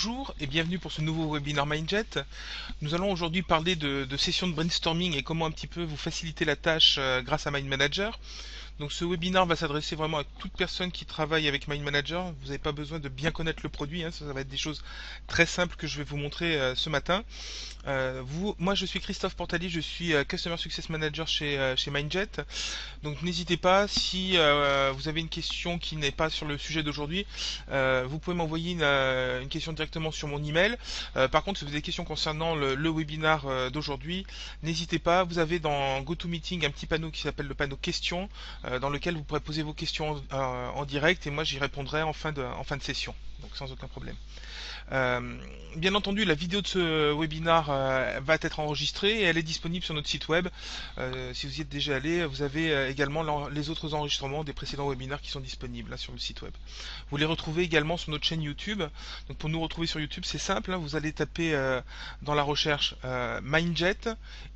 Bonjour et bienvenue pour ce nouveau webinaire Mindjet. Nous allons aujourd'hui parler de sessions de brainstorming et comment un petit peu vous faciliter la tâche grâce à Mind Manager. Donc ce webinaire va s'adresser vraiment à toute personne qui travaille avec Mind Manager. Vous n'avez pas besoin de bien connaître le produit, hein. Ça va être des choses très simples que je vais vous montrer ce matin. Moi je suis Christophe Portali, je suis Customer Success Manager chez Mindjet. Donc n'hésitez pas, si vous avez une question qui n'est pas sur le sujet d'aujourd'hui, vous pouvez m'envoyer une question directement sur mon email. Par contre, si vous avez des questions concernant le webinaire d'aujourd'hui, n'hésitez pas, vous avez dans GoToMeeting un petit panneau qui s'appelle le panneau questions, dans lequel vous pourrez poser vos questions en direct et moi j'y répondrai en fin de session, donc sans aucun problème. Bien entendu, la vidéo de ce webinaire va être enregistrée et elle est disponible sur notre site web. Si vous y êtes déjà allé, vous avez également les autres enregistrements des précédents webinaires qui sont disponibles là, sur le site web. Vous les retrouvez également sur notre chaîne YouTube. Donc pour nous retrouver sur YouTube, c'est simple, hein, vous allez taper dans la recherche Mindjet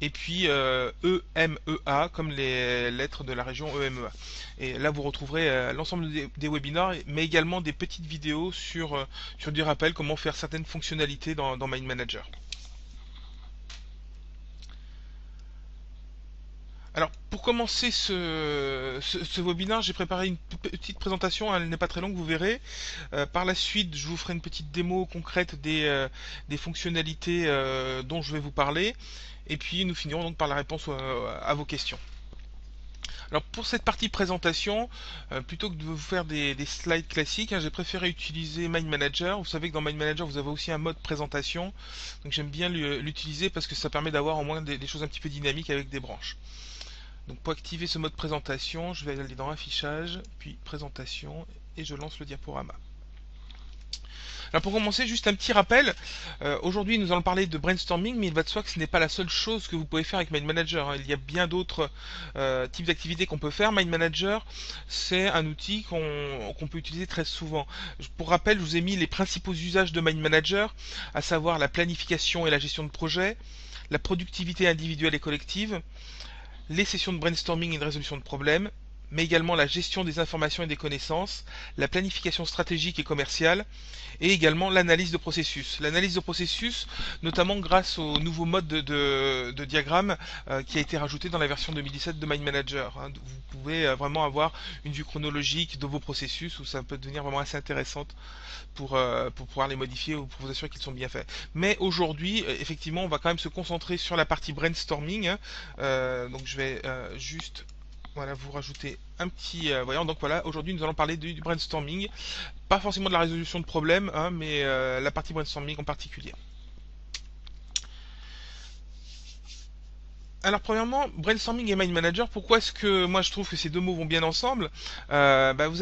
et puis EMEA comme les lettres de la région EMEA. Et là vous retrouverez l'ensemble des webinaires, mais également des petites vidéos sur des rappels, comment faire certaines fonctionnalités dans Mind Manager. Alors, pour commencer ce webinaire, j'ai préparé une petite présentation, elle n'est pas très longue, vous verrez. Par la suite, je vous ferai une petite démo concrète des fonctionnalités dont je vais vous parler. Et puis, nous finirons donc par la réponse à vos questions. Alors pour cette partie présentation, plutôt que de vous faire des slides classiques, hein, j'ai préféré utiliser Mind Manager. Vous savez que dans Mind Manager, vous avez aussi un mode présentation. Donc j'aime bien l'utiliser parce que ça permet d'avoir au moins des choses un petit peu dynamiques avec des branches. Donc pour activer ce mode présentation, je vais aller dans Affichage, puis Présentation, et je lance le diaporama. Alors pour commencer, juste un petit rappel. Aujourd'hui, nous allons parler de brainstorming, mais il va de soi que ce n'est pas la seule chose que vous pouvez faire avec Mind Manager, hein. Il y a bien d'autres types d'activités qu'on peut faire. Mind Manager, c'est un outil qu'on peut utiliser très souvent. Pour rappel, je vous ai mis les principaux usages de Mind Manager, à savoir la planification et la gestion de projet, la productivité individuelle et collective, les sessions de brainstorming et de résolution de problèmes, mais également la gestion des informations et des connaissances, la planification stratégique et commerciale, et également l'analyse de processus. L'analyse de processus, notamment grâce au nouveau mode de diagramme qui a été rajouté dans la version 2017 de Mind Manager, hein. Vous pouvez vraiment avoir une vue chronologique de vos processus, où ça peut devenir vraiment assez intéressante pour pouvoir les modifier ou pour vous assurer qu'ils sont bien faits. Mais aujourd'hui, effectivement, on va quand même se concentrer sur la partie brainstorming, hein. Donc je vais juste vous rajouter un petit voyant. Donc voilà, aujourd'hui nous allons parler du brainstorming, pas forcément de la résolution de problèmes, hein, mais la partie brainstorming en particulier. Alors premièrement, brainstorming et mind manager, pourquoi est-ce que moi je trouve que ces deux mots vont bien ensemble? Vous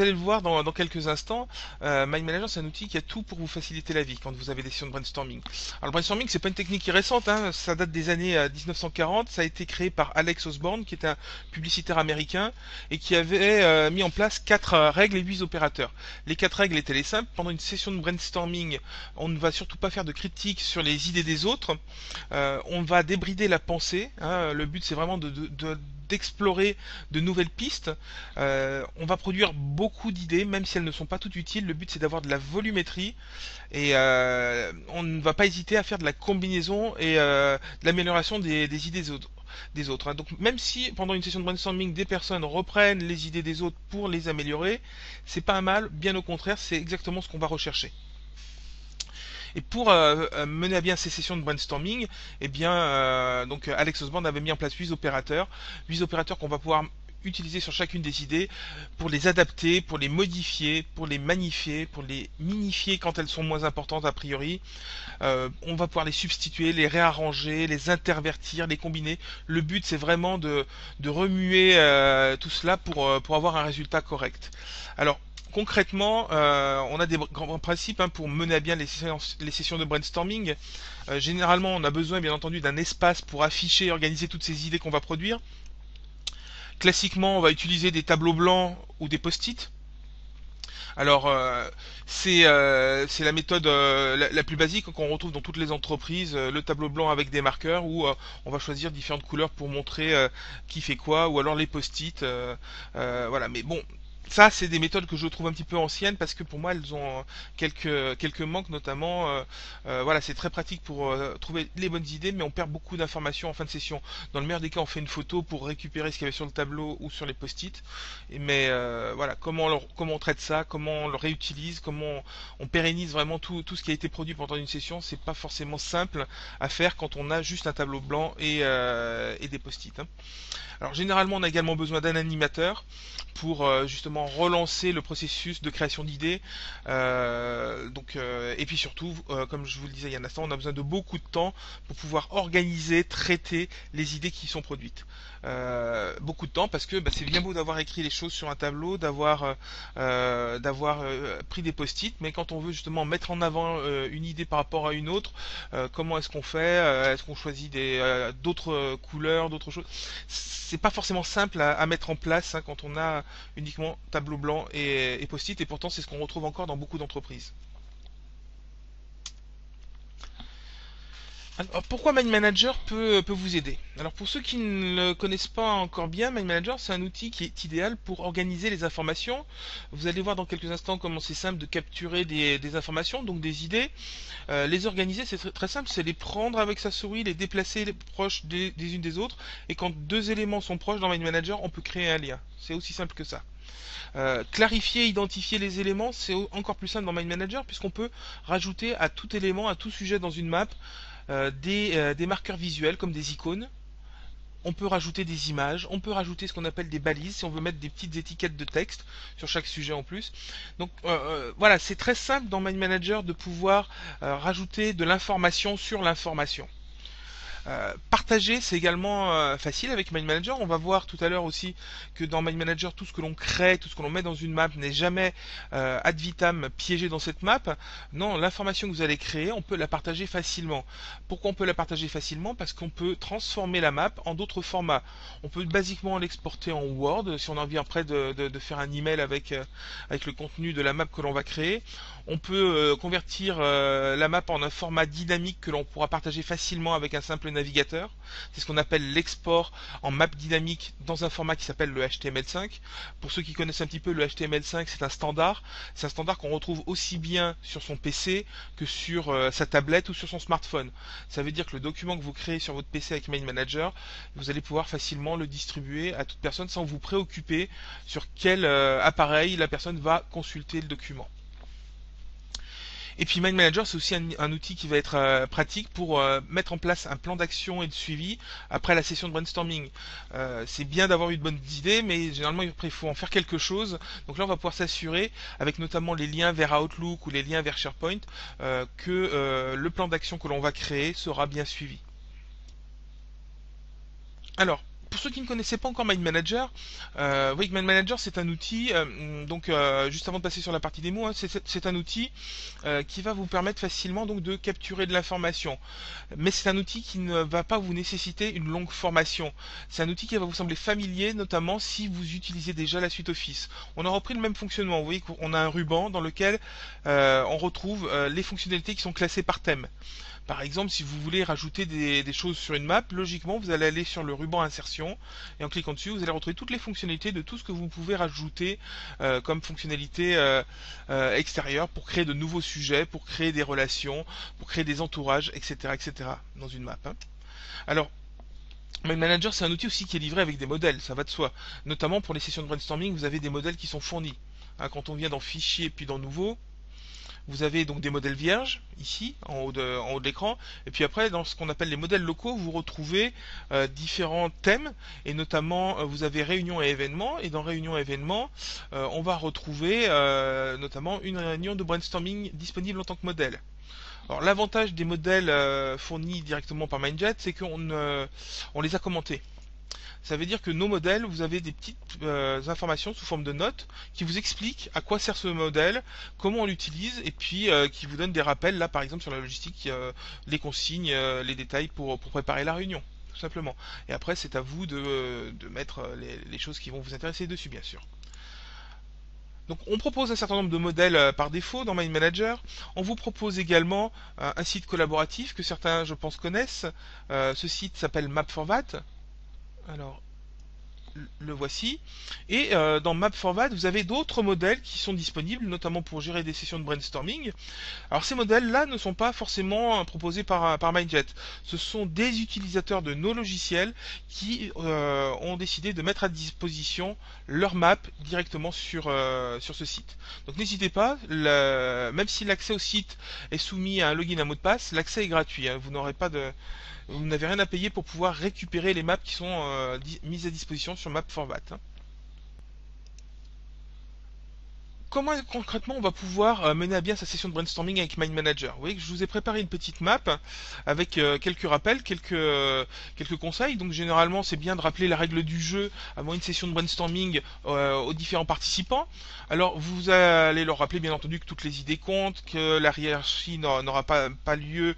allez le voir dans quelques instants. Mind manager, c'est un outil qui a tout pour vous faciliter la vie quand vous avez des sessions de brainstorming. Alors le brainstorming, c'est pas une technique qui est récente, hein, ça date des années 1940, ça a été créé par Alex Osborne, qui est un publicitaire américain, et qui avait mis en place 4 règles et 8 opérateurs. Les 4 règles étaient les simples. Pendant une session de brainstorming, on ne va surtout pas faire de critiques sur les idées des autres. On va débrider la pensée, hein. Le but c'est vraiment d'explorer de nouvelles pistes. On va produire beaucoup d'idées, même si elles ne sont pas toutes utiles. Le but c'est d'avoir de la volumétrie et on ne va pas hésiter à faire de la combinaison et de l'amélioration des idées des autres, hein. Donc même si pendant une session de brainstorming des personnes reprennent les idées des autres pour les améliorer, c'est pas un mal, bien au contraire, c'est exactement ce qu'on va rechercher. Et pour mener à bien ces sessions de brainstorming, eh bien, donc Alex Osborne avait mis en place 8 opérateurs qu'on va pouvoir utiliser sur chacune des idées pour les adapter, pour les modifier, pour les magnifier, pour les minifier quand elles sont moins importantes a priori. On va pouvoir les substituer, les réarranger, les intervertir, les combiner. Le but c'est vraiment de remuer tout cela pour avoir un résultat correct. Alors concrètement, on a des grands principes, hein, pour mener à bien les sessions de brainstorming. Généralement, on a besoin, bien entendu, d'un espace pour afficher et organiser toutes ces idées qu'on va produire. Classiquement, on va utiliser des tableaux blancs ou des post-it. Alors, c'est la méthode la plus basique qu'on retrouve dans toutes les entreprises, le tableau blanc avec des marqueurs où on va choisir différentes couleurs pour montrer qui fait quoi, ou alors les post-it. Voilà, mais bon, Ça, c'est des méthodes que je trouve un petit peu anciennes parce que pour moi, elles ont quelques manques, notamment. Voilà, c'est très pratique pour trouver les bonnes idées, mais on perd beaucoup d'informations en fin de session. Dans le meilleur des cas, on fait une photo pour récupérer ce qu'il y avait sur le tableau ou sur les post-it. Mais voilà, comment on traite ça, comment on le réutilise, comment on pérennise vraiment tout ce qui a été produit pendant une session, c'est pas forcément simple à faire quand on a juste un tableau blanc et des post-it, hein. Alors généralement, on a également besoin d'un animateur pour justement relancer le processus de création d'idées. Et puis surtout, comme je vous le disais il y a un instant, on a besoin de beaucoup de temps pour pouvoir organiser, traiter les idées qui sont produites. Beaucoup de temps parce que c'est bien beau d'avoir écrit les choses sur un tableau, d'avoir pris des post-it, mais quand on veut justement mettre en avant une idée par rapport à une autre, comment est-ce qu'on fait? Est-ce qu'on choisit d'autres couleurs, d'autres choses? C'est pas forcément simple à mettre en place, hein, quand on a uniquement tableau blanc et post-it, et pourtant c'est ce qu'on retrouve encore dans beaucoup d'entreprises. Alors, pourquoi Mind Manager peut vous aider? Alors pour ceux qui ne le connaissent pas encore bien, Mind Manager c'est un outil qui est idéal pour organiser les informations. Vous allez voir dans quelques instants comment c'est simple de capturer des informations, donc des idées. Les organiser c'est très simple, c'est les prendre avec sa souris, les déplacer proches des unes des autres, et quand deux éléments sont proches dans Mind Manager, on peut créer un lien. C'est aussi simple que ça. Clarifier, identifier les éléments, c'est encore plus simple dans Mind Manager puisqu'on peut rajouter à tout élément, à tout sujet dans une map, des marqueurs visuels comme des icônes. On peut rajouter des images, on peut rajouter ce qu'on appelle des balises si on veut mettre des petites étiquettes de texte sur chaque sujet en plus. Donc voilà, c'est très simple dans Mind Manager de pouvoir rajouter de l'information sur l'information. Partager, c'est également facile avec Mind Manager. On va voir tout à l'heure aussi que dans Mind Manager, tout ce que l'on crée, tout ce que l'on met dans une map n'est jamais ad vitam piégé dans cette map. Non, l'information que vous allez créer, on peut la partager facilement. Pourquoi on peut la partager facilement? Parce qu'on peut transformer la map en d'autres formats. On peut basiquement l'exporter en Word, si on a envie après de faire un email avec le contenu de la map que l'on va créer. On peut convertir la map en un format dynamique que l'on pourra partager facilement avec un simple navigateur. C'est ce qu'on appelle l'export en map dynamique dans un format qui s'appelle le HTML5. Pour ceux qui connaissent un petit peu, le HTML5 c'est un standard. C'est un standard qu'on retrouve aussi bien sur son PC que sur sa tablette ou sur son smartphone. Ça veut dire que le document que vous créez sur votre PC avec Mind Manager, vous allez pouvoir facilement le distribuer à toute personne sans vous préoccuper sur quel appareil la personne va consulter le document. Et puis Mind Manager, c'est aussi un outil qui va être pratique pour mettre en place un plan d'action et de suivi après la session de brainstorming. C'est bien d'avoir une bonne idée, mais généralement après, il faut en faire quelque chose. Donc là, on va pouvoir s'assurer, avec notamment les liens vers Outlook ou les liens vers SharePoint, que le plan d'action que l'on va créer sera bien suivi. Alors, pour ceux qui ne connaissaient pas encore Mind Manager, oui, Mind Manager c'est un outil, juste avant de passer sur la partie démo, hein, c'est un outil qui va vous permettre facilement donc de capturer de l'information. Mais c'est un outil qui ne va pas vous nécessiter une longue formation. C'est un outil qui va vous sembler familier, notamment si vous utilisez déjà la suite Office. On a repris le même fonctionnement. Vous voyez qu'on a un ruban dans lequel on retrouve les fonctionnalités qui sont classées par thème. Par exemple, si vous voulez rajouter des choses sur une map, logiquement, vous allez aller sur le ruban insertion et en cliquant dessus, vous allez retrouver toutes les fonctionnalités de tout ce que vous pouvez rajouter comme fonctionnalité extérieure pour créer de nouveaux sujets, pour créer des relations, pour créer des entourages, etc., etc. dans une map, hein. Alors, Mind Manager, c'est un outil aussi qui est livré avec des modèles, ça va de soi. Notamment pour les sessions de brainstorming, vous avez des modèles qui sont fournis. Hein, quand on vient dans Fichier puis dans Nouveau, vous avez donc des modèles vierges, ici, en haut de l'écran. Et puis après, dans ce qu'on appelle les modèles locaux, vous retrouvez différents thèmes. Et notamment, vous avez réunion et événements. Et dans réunion et événements, on va retrouver notamment une réunion de brainstorming disponible en tant que modèle. Alors l'avantage des modèles fournis directement par Mindjet, c'est on les a commentés. Ça veut dire que nos modèles, vous avez des petites informations sous forme de notes qui vous expliquent à quoi sert ce modèle, comment on l'utilise, et puis qui vous donnent des rappels, là par exemple sur la logistique, les consignes, les détails pour préparer la réunion, tout simplement. Et après, c'est à vous de mettre les choses qui vont vous intéresser dessus, bien sûr. Donc on propose un certain nombre de modèles par défaut dans Mind Manager. On vous propose également un site collaboratif que certains, je pense, connaissent. Ce site s'appelle Map4That. Alors, le voici. Et dans Map Format, vous avez d'autres modèles qui sont disponibles, notamment pour gérer des sessions de brainstorming. Alors ces modèles-là ne sont pas forcément proposés par MindJet. Ce sont des utilisateurs de nos logiciels qui ont décidé de mettre à disposition leur map directement sur ce site. Donc n'hésitez pas, même si l'accès au site est soumis à un login, un mot de passe, l'accès est gratuit. Hein. Vous n'avez rien à payer pour pouvoir récupérer les maps qui sont mises à disposition sur MapFormat. Hein. Comment concrètement on va pouvoir mener à bien sa session de brainstorming avec Mind Manager? Vous voyez que je vous ai préparé une petite map avec quelques rappels, quelques conseils. Donc généralement c'est bien de rappeler la règle du jeu avant une session de brainstorming aux différents participants. Alors vous allez leur rappeler bien entendu que toutes les idées comptent, que la hiérarchie n'aura pas lieu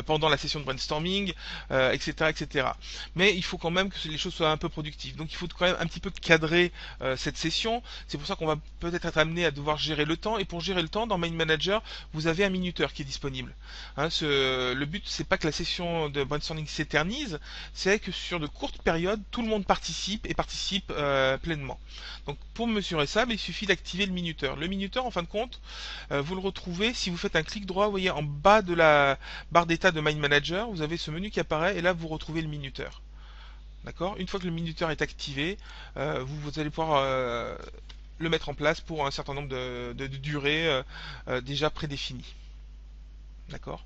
pendant la session de brainstorming, etc., etc. Mais il faut quand même que les choses soient un peu productives. Donc il faut quand même un petit peu cadrer cette session. C'est pour ça qu'on va peut-être être amené à devoir gérer le temps. Et pour gérer le temps, dans Mind Manager, vous avez un minuteur qui est disponible. Hein, le but, c'est pas que la session de brainstorming s'éternise, c'est que sur de courtes périodes, tout le monde participe et participe pleinement. Donc pour mesurer ça, il suffit d'activer le minuteur. Le minuteur, en fin de compte, vous le retrouvez si vous faites un clic droit, vous voyez en bas de la barre d'état de Mind Manager, vous avez ce menu qui apparaît et là vous retrouvez le minuteur. D'accord. Une fois que le minuteur est activé, vous allez pouvoir le mettre en place pour un certain nombre de durées déjà prédéfinies. D'accord.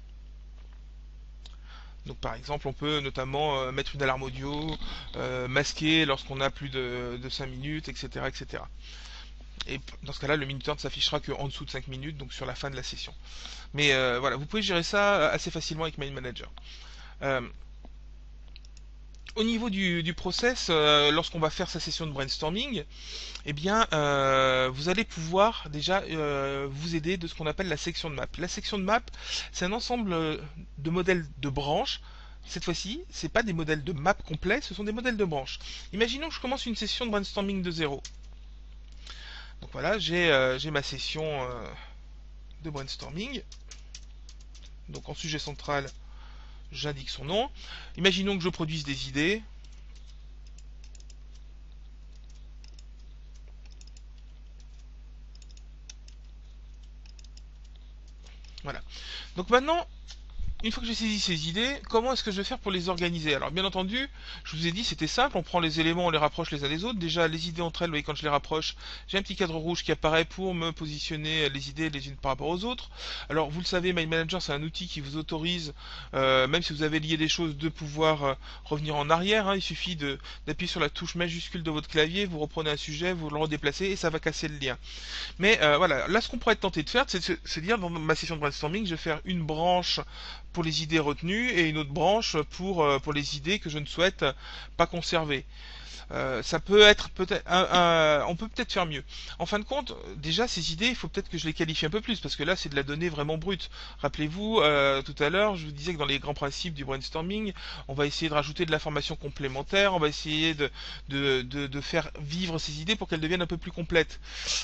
Donc par exemple, on peut notamment mettre une alarme audio, masquer lorsqu'on a plus de 5 minutes, etc., etc. Et dans ce cas-là, le minuteur ne s'affichera qu'en dessous de 5 minutes, donc sur la fin de la session. Mais voilà, vous pouvez gérer ça assez facilement avec Mind Manager. Euh, Au niveau du process, lorsqu'on va faire sa session de brainstorming, eh bien, vous allez pouvoir déjà vous aider de ce qu'on appelle la section de map. La section de map, c'est un ensemble de modèles de branches. Cette fois-ci, ce n'est pas des modèles de map complets, ce sont des modèles de branches. Imaginons que je commence une session de brainstorming de zéro. Donc voilà, j'ai ma session de brainstorming. Donc en sujet central, j'indique son nom. Imaginons que je produise des idées. Voilà. Donc maintenant, une fois que j'ai saisi ces idées, comment est-ce que je vais faire pour les organiser? Alors bien entendu, je vous ai dit c'était simple, on prend les éléments, on les rapproche les uns des autres. Déjà les idées entre elles, vous voyez quand je les rapproche, j'ai un petit cadre rouge qui apparaît pour me positionner les idées les unes par rapport aux autres. Alors vous le savez, My Manager c'est un outil qui vous autorise, même si vous avez lié des choses, de pouvoir revenir en arrière. Hein. Il suffit d'appuyer sur la touche majuscule de votre clavier, vous reprenez un sujet, vous le redéplacez et ça va casser le lien. Mais voilà, là ce qu'on pourrait être tenté de faire, c'est de se dire dans ma session de brainstorming, je vais faire une branche pour les idées retenues et une autre branche pour les idées que je ne souhaite pas conserver. Ça peut être peut-être on peut peut-être faire mieux. En fin de compte, déjà ces idées, il faut peut-être que je les qualifie un peu plus parce que là c'est de la donnée vraiment brute. Rappelez-vous, tout à l'heure, je vous disais que dans les grands principes du brainstorming, on va essayer de rajouter de l'information complémentaire, on va essayer de faire vivre ces idées pour qu'elles deviennent un peu plus complètes.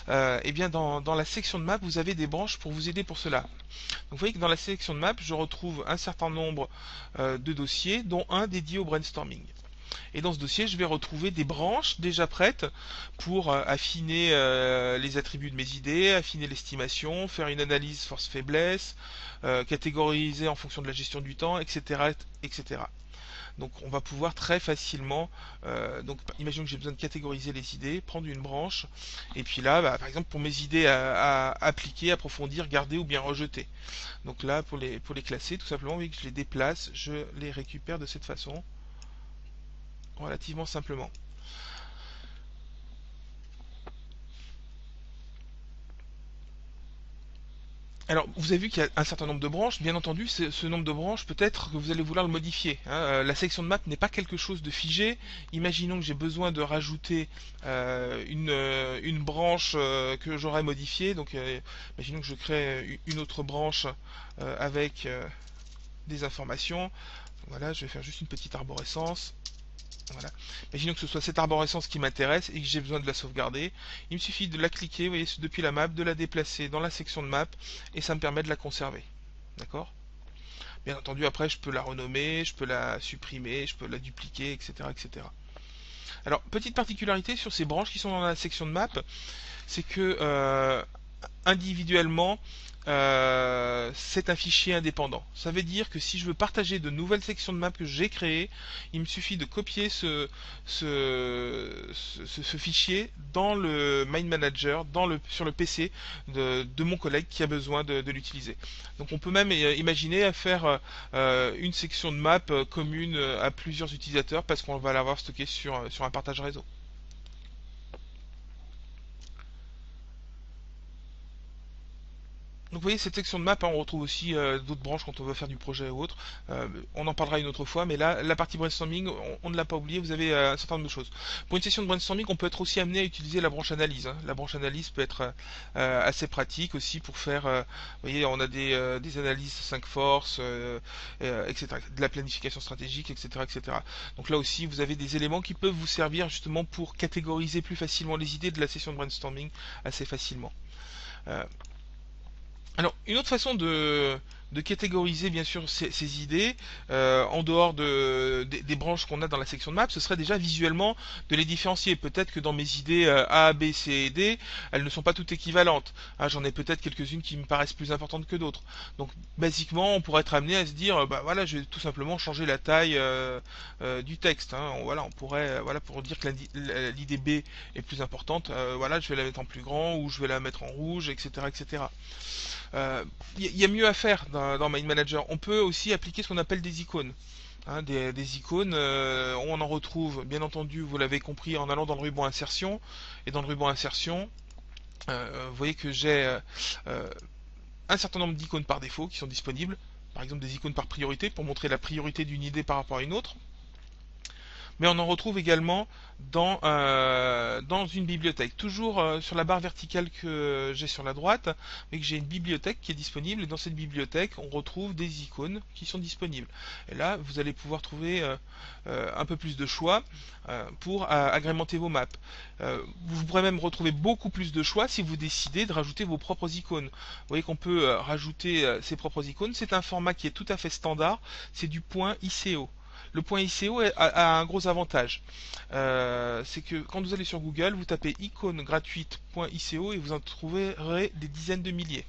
Et bien dans la section de map, vous avez des branches pour vous aider pour cela. Donc vous voyez que dans la sélection de map, je retrouve un certain nombre de dossiers, dont un dédié au brainstorming. Et dans ce dossier, je vais retrouver des branches déjà prêtes pour affiner les attributs de mes idées, affiner l'estimation, faire une analyse force-faiblesse, catégoriser en fonction de la gestion du temps, etc., etc. Donc on va pouvoir très facilement, donc imaginons que j'ai besoin de catégoriser les idées, prendre une branche, et puis là, par exemple pour mes idées à appliquer, approfondir, garder ou bien rejeter. Donc là, pour les classer, tout simplement, oui, que je les déplace, je les récupère de cette façon, relativement simplement. Alors, vous avez vu qu'il y a un certain nombre de branches. Bien entendu, ce nombre de branches, peut-être que vous allez vouloir le modifier. Hein. La sélection de map n'est pas quelque chose de figé. Imaginons que j'ai besoin de rajouter une branche que j'aurais modifiée. Donc, imaginons que je crée une autre branche avec des informations. Voilà, je vais faire juste une petite arborescence. Voilà. Imaginons que ce soit cette arborescence qui m'intéresse et que j'ai besoin de la sauvegarder. Il me suffit de la cliquer, vous voyez, depuis la map, de la déplacer dans la section de map et ça me permet de la conserver. D'accord? Bien entendu, après, je peux la renommer, je peux la supprimer, je peux la dupliquer, etc., etc. Alors, petite particularité sur ces branches qui sont dans la section de map, c'est que individuellement, c'est un fichier indépendant. Ça veut dire que si je veux partager de nouvelles sections de map que j'ai créées, il me suffit de copier ce fichier dans le Mind Manager, sur le PC de mon collègue qui a besoin de l'utiliser. Donc on peut même imaginer à faire une section de map commune à plusieurs utilisateurs parce qu'on va l'avoir stocké sur un partage réseau. Donc vous voyez, cette section de map, hein, on retrouve aussi d'autres branches quand on veut faire du projet ou autre. On en parlera une autre fois, mais là, la partie brainstorming, on ne l'a pas oublié, vous avez un certain nombre de choses. Pour une session de brainstorming, on peut être aussi amené à utiliser la branche analyse, hein. La branche analyse peut être assez pratique aussi pour faire, vous voyez, on a des analyses 5 forces, etc., de la planification stratégique, etc., etc. Donc là aussi, vous avez des éléments qui peuvent vous servir justement pour catégoriser plus facilement les idées de la session de brainstorming assez facilement. Euh, alors, une autre façon de catégoriser bien sûr ces idées, en dehors des branches qu'on a dans la section de map, ce serait déjà visuellement de les différencier. Peut-être que dans mes idées A, B, C et D, elles ne sont pas toutes équivalentes. Ah, j'en ai peut-être quelques-unes qui me paraissent plus importantes que d'autres. Donc, basiquement, on pourrait être amené à se dire, bah voilà, je vais tout simplement changer la taille du texte, hein. Voilà, on pourrait, voilà, pour dire que l'idée B est plus importante, voilà, je vais la mettre en plus grand ou je vais la mettre en rouge, etc., etc. Y a mieux à faire dans Mind Manager. On peut aussi appliquer ce qu'on appelle des icônes. Hein, des icônes, on en retrouve, bien entendu, vous l'avez compris, en allant dans le ruban insertion. Et dans le ruban insertion, vous voyez que j'ai un certain nombre d'icônes par défaut qui sont disponibles. Par exemple, des icônes par priorité pour montrer la priorité d'une idée par rapport à une autre. Mais on en retrouve également dans une bibliothèque. Toujours sur la barre verticale que j'ai sur la droite, et que j'ai une bibliothèque qui est disponible, et dans cette bibliothèque, on retrouve des icônes qui sont disponibles. Et là, vous allez pouvoir trouver un peu plus de choix pour agrémenter vos maps. Vous pourrez même retrouver beaucoup plus de choix si vous décidez de rajouter vos propres icônes. Vous voyez qu'on peut rajouter ses propres icônes. C'est un format qui est tout à fait standard, c'est du point ICO. Le point ICO a un gros avantage. C'est que quand vous allez sur Google, vous tapez icône gratuite.ico et vous en trouverez des dizaines de milliers.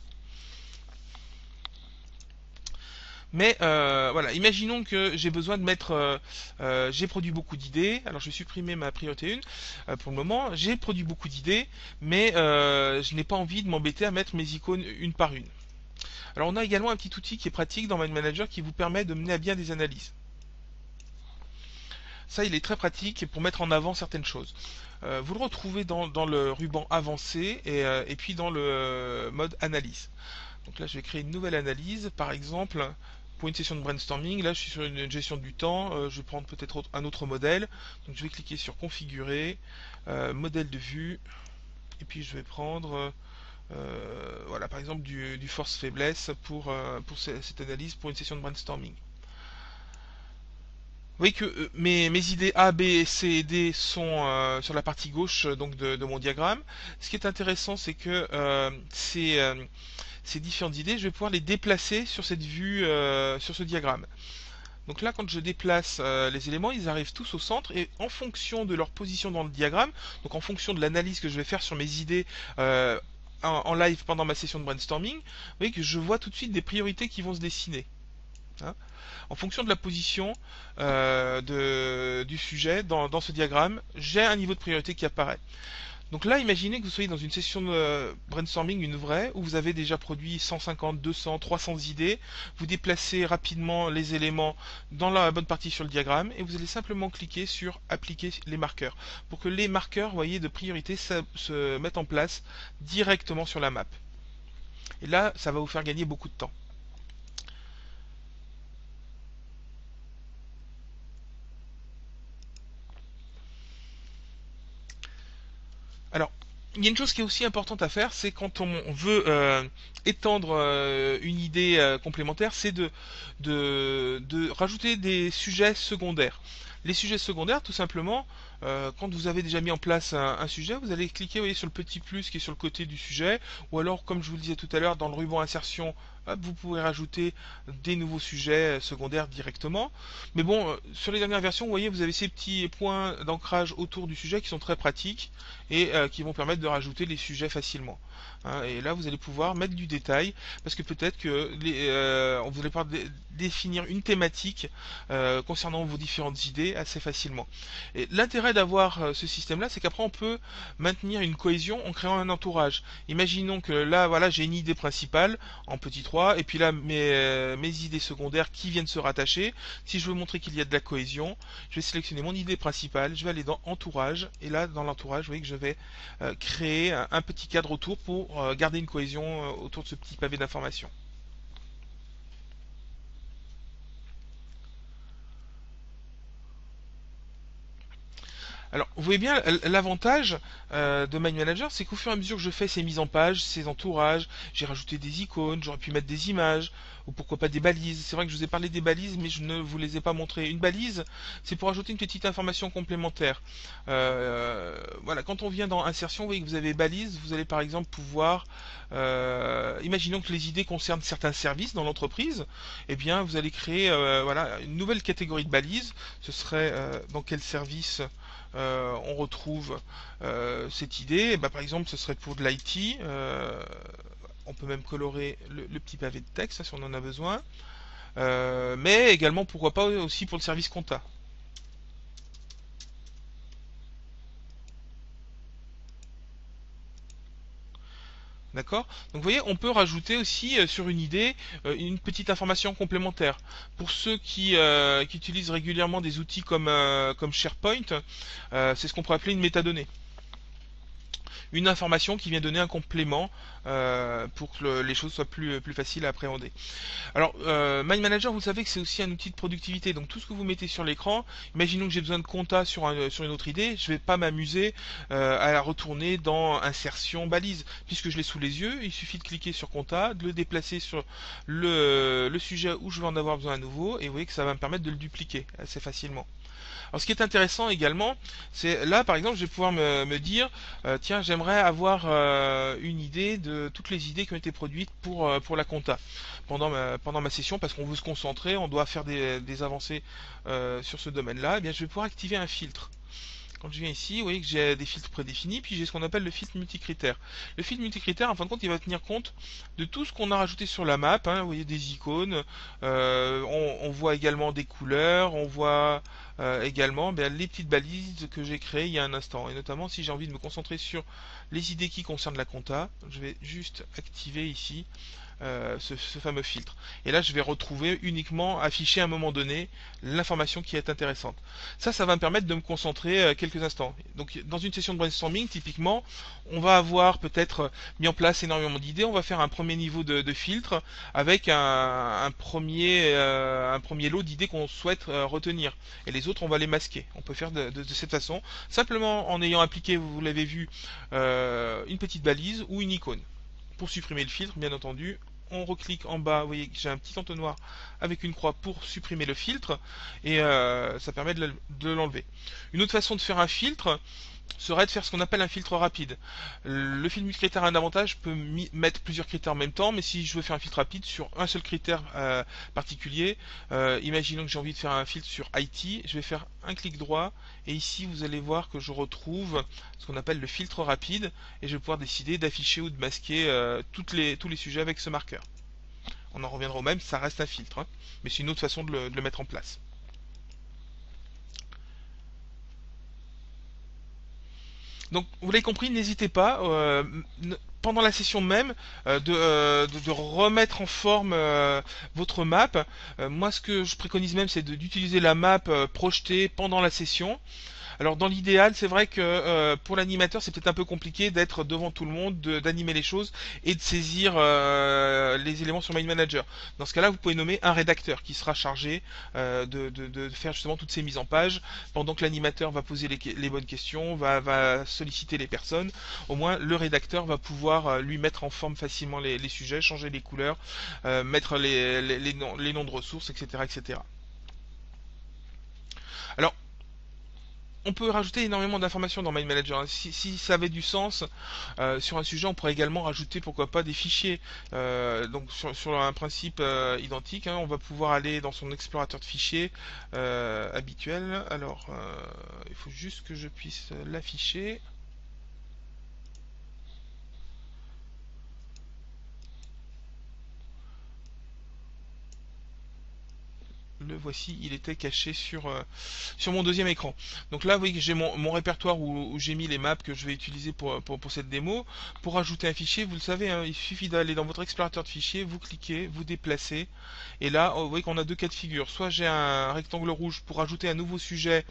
Mais voilà, imaginons que j'ai besoin de mettre, j'ai produit beaucoup d'idées. Alors je vais supprimer ma priorité 1 pour le moment. J'ai produit beaucoup d'idées, mais je n'ai pas envie de m'embêter à mettre mes icônes une par une. Alors on a également un petit outil qui est pratique dans Mind Manager qui vous permet de mener à bien des analyses. Ça, il est très pratique pour mettre en avant certaines choses. Vous le retrouvez dans le ruban avancé et puis dans le mode analyse. Donc là, je vais créer une nouvelle analyse. Par exemple, pour une session de brainstorming, là, je suis sur une gestion du temps. Je vais prendre peut-être un autre modèle. Donc je vais cliquer sur configurer, modèle de vue. Et puis je vais prendre, voilà, par exemple, du force-faiblesse pour cette analyse pour une session de brainstorming. Vous voyez que mes idées A, B, C et D sont sur la partie gauche donc de mon diagramme. Ce qui est intéressant, c'est que ces différentes idées, je vais pouvoir les déplacer sur cette vue, sur ce diagramme. Donc là, quand je déplace les éléments, ils arrivent tous au centre et en fonction de leur position dans le diagramme, donc en fonction de l'analyse que je vais faire sur mes idées en live pendant ma session de brainstorming, vous voyez que je vois tout de suite des priorités qui vont se dessiner. Hein. En fonction de la position du sujet dans ce diagramme, j'ai un niveau de priorité qui apparaît. Donc là, imaginez que vous soyez dans une session de brainstorming, une vraie, où vous avez déjà produit 150, 200, 300 idées. Vous déplacez rapidement les éléments dans la bonne partie sur le diagramme et vous allez simplement cliquer sur appliquer les marqueurs pour que les marqueurs, vous voyez, de priorité se mettent en place directement sur la map. Et là, ça va vous faire gagner beaucoup de temps. Alors, il y a une chose qui est aussi importante à faire, c'est quand on veut étendre une idée complémentaire, c'est de rajouter des sujets secondaires. Les sujets secondaires, tout simplement, quand vous avez déjà mis en place un sujet, vous allez cliquer, vous voyez, sur le petit plus qui est sur le côté du sujet, ou alors, comme je vous le disais tout à l'heure, dans le ruban insertion, hop, vous pouvez rajouter des nouveaux sujets secondaires directement. Mais bon, sur les dernières versions, vous voyez, vous avez ces petits points d'ancrage autour du sujet qui sont très pratiques et qui vont permettre de rajouter les sujets facilement. Hein, et là, vous allez pouvoir mettre du détail parce que peut-être que vous allez pouvoir définir une thématique concernant vos différentes idées assez facilement. Et l'intérêt d'avoir ce système-là, c'est qu'après on peut maintenir une cohésion en créant un entourage. Imaginons que là, voilà, j'ai une idée principale en petit 3, et puis là, mes idées secondaires qui viennent se rattacher. Si je veux montrer qu'il y a de la cohésion, je vais sélectionner mon idée principale, je vais aller dans entourage, et là, dans l'entourage, vous voyez que je vais créer un petit cadre autour pour garder une cohésion autour de ce petit pavé d'information. Alors, vous voyez bien, l'avantage de Mind Manager, c'est qu'au fur et à mesure que je fais ces mises en page, ces entourages, j'ai rajouté des icônes, j'aurais pu mettre des images, ou pourquoi pas des balises. C'est vrai que je vous ai parlé des balises, mais je ne vous les ai pas montrées. Une balise, c'est pour ajouter une petite information complémentaire. Voilà, quand on vient dans Insertion, vous voyez que vous avez balises, vous allez par exemple pouvoir, imaginons que les idées concernent certains services dans l'entreprise, eh bien vous allez créer voilà, une nouvelle catégorie de balises. Ce serait dans quel service on retrouve cette idée. Et bah, par exemple, ce serait pour de l'IT. On peut même colorer le petit pavé de texte hein, si on en a besoin. Mais également, pourquoi pas aussi pour le service compta. D'accord. Donc vous voyez, on peut rajouter aussi sur une idée une petite information complémentaire. Pour ceux qui utilisent régulièrement des outils comme SharePoint, c'est ce qu'on pourrait appeler une métadonnée. Une information qui vient donner un complément pour que les choses soient plus faciles à appréhender. Alors, Mind Manager, vous savez que c'est aussi un outil de productivité. Donc, tout ce que vous mettez sur l'écran, imaginons que j'ai besoin de compta sur une autre idée, je ne vais pas m'amuser à la retourner dans insertion balise, puisque je l'ai sous les yeux. Il suffit de cliquer sur compta, de le déplacer sur le sujet où je vais en avoir besoin à nouveau, et vous voyez que ça va me permettre de le dupliquer assez facilement. Alors ce qui est intéressant également, c'est là par exemple je vais pouvoir me dire tiens j'aimerais avoir une idée de toutes les idées qui ont été produites pour la compta pendant ma session parce qu'on veut se concentrer, on doit faire des avancées sur ce domaine-là, et bien je vais pouvoir activer un filtre. Quand je viens ici, vous voyez que j'ai des filtres prédéfinis, puis j'ai ce qu'on appelle le filtre multicritère. Le filtre multicritère, en fin de compte, il va tenir compte de tout ce qu'on a rajouté sur la map. Hein, vous voyez des icônes, on voit également des couleurs, on voit également les petites balises que j'ai créées il y a un instant. Et notamment, si j'ai envie de me concentrer sur les idées qui concernent la compta, je vais juste activer ici ce fameux filtre. Et là, je vais retrouver uniquement affiché à un moment donné l'information qui est intéressante. Ça va me permettre de me concentrer quelques instants. Donc, dans une session de brainstorming, typiquement, on va avoir peut-être mis en place énormément d'idées. On va faire un premier niveau de filtre avec un premier lot d'idées qu'on souhaite retenir. Et les autres, on va les masquer. On peut faire de cette façon, simplement en ayant appliqué, vous l'avez vu, une petite balise ou une icône. Pour supprimer le filtre, bien entendu, on reclique en bas, vous voyez que j'ai un petit entonnoir avec une croix pour supprimer le filtre, et ça permet de l'enlever. Une autre façon de faire un filtre serait de faire ce qu'on appelle un filtre rapide. Le filtre multicritère a un avantage, je peux mettre plusieurs critères en même temps, mais si je veux faire un filtre rapide sur un seul critère particulier, imaginons que j'ai envie de faire un filtre sur IT, je vais faire un clic droit, et ici vous allez voir que je retrouve ce qu'on appelle le filtre rapide, et je vais pouvoir décider d'afficher ou de masquer tous les sujets avec ce marqueur. On en reviendra au même, ça reste un filtre, hein, mais c'est une autre façon de le mettre en place. Donc, vous l'avez compris, n'hésitez pas, pendant la session même, de remettre en forme votre map. Moi, ce que je préconise même, c'est d'utiliser la map projetée pendant la session. Alors dans l'idéal, c'est vrai que pour l'animateur, c'est peut-être un peu compliqué d'être devant tout le monde, d'animer les choses et de saisir les éléments sur Mind Manager. Dans ce cas-là, vous pouvez nommer un rédacteur qui sera chargé de faire justement toutes ces mises en page pendant que l'animateur va poser les bonnes questions, va solliciter les personnes. Au moins, le rédacteur va pouvoir lui mettre en forme facilement les sujets, changer les couleurs, mettre les noms de ressources, etc., etc. Alors, on peut rajouter énormément d'informations dans MindManager, hein. Si ça avait du sens, sur un sujet, on pourrait également rajouter, pourquoi pas, des fichiers. Donc sur un principe identique, hein, on va pouvoir aller dans son explorateur de fichiers habituel. Alors, il faut juste que je puisse l'afficher. Le voici, il était caché sur mon deuxième écran. Donc là, vous voyez que j'ai mon répertoire où j'ai mis les maps que je vais utiliser pour cette démo. Pour ajouter un fichier, vous le savez, hein, il suffit d'aller dans votre explorateur de fichiers, vous cliquez, vous déplacez. Et là, vous voyez qu'on a deux cas de figure. Soit j'ai un rectangle rouge pour ajouter un nouveau sujet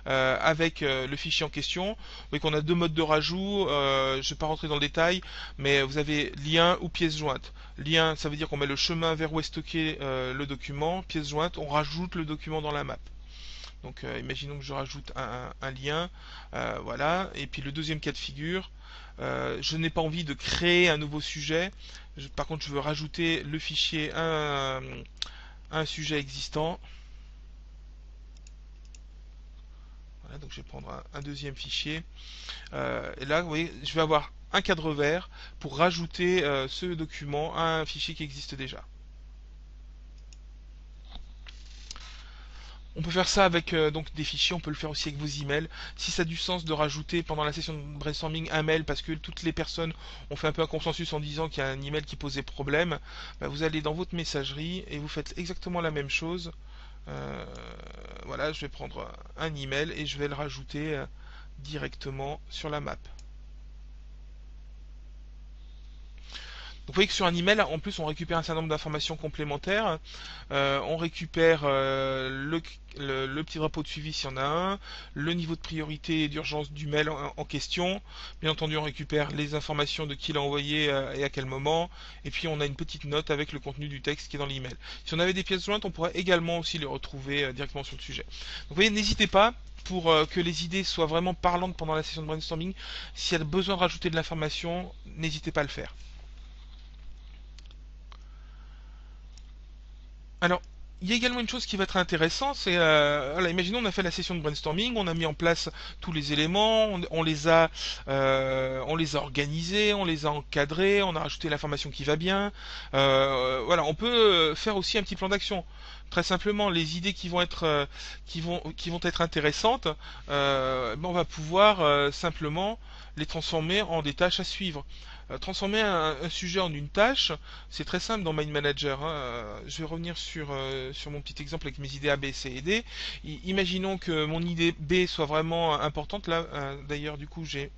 avec le fichier en question. Vous voyez qu'on a deux modes de rajout. Je ne vais pas rentrer dans le détail, mais vous avez lien ou pièce jointe. Lien, ça veut dire qu'on met le chemin vers où est stocké le document. Pièce jointe, on rajoute le document dans la map. Donc imaginons que je rajoute un lien, voilà. Et puis le deuxième cas de figure, je n'ai pas envie de créer un nouveau sujet. Par contre, je veux rajouter le fichier à un sujet existant. Voilà, donc je vais prendre un deuxième fichier. Et là, vous voyez, je vais avoir un cadre vert pour rajouter ce document à un fichier qui existe déjà. On peut faire ça avec donc des fichiers, on peut le faire aussi avec vos emails. Si ça a du sens de rajouter pendant la session de brainstorming un mail parce que toutes les personnes ont fait un peu un consensus en disant qu'il y a un email qui posait problème, bah vous allez dans votre messagerie et vous faites exactement la même chose. Euh, voilà, je vais prendre un email et je vais le rajouter directement sur la map. Donc vous voyez que sur un email, en plus, on récupère un certain nombre d'informations complémentaires. On récupère le petit drapeau de suivi s'il y en a un, le niveau de priorité et d'urgence du mail en question. Bien entendu, on récupère les informations de qui l'a envoyé et à quel moment. Et puis on a une petite note avec le contenu du texte qui est dans l'email. Si on avait des pièces jointes, on pourrait également aussi les retrouver directement sur le sujet. Donc vous voyez, n'hésitez pas pour que les idées soient vraiment parlantes pendant la session de brainstorming. S'il y a besoin de rajouter de l'information, n'hésitez pas à le faire. Alors, il y a également une chose qui va être intéressante, c'est, voilà, imaginons on a fait la session de brainstorming, on a mis en place tous les éléments, on les a organisés, on les a encadrés, on a rajouté l'information qui va bien. Voilà, on peut faire aussi un petit plan d'action. Très simplement, les idées qui vont être qui vont être intéressantes, ben, on va pouvoir simplement les transformer en des tâches à suivre. Transformer un sujet en une tâche, c'est très simple dans Mind Manager, hein. Je vais revenir sur mon petit exemple avec mes idées A, B, C et D. Imaginons que mon idée B soit vraiment importante. Là, d'ailleurs, du coup, j'ai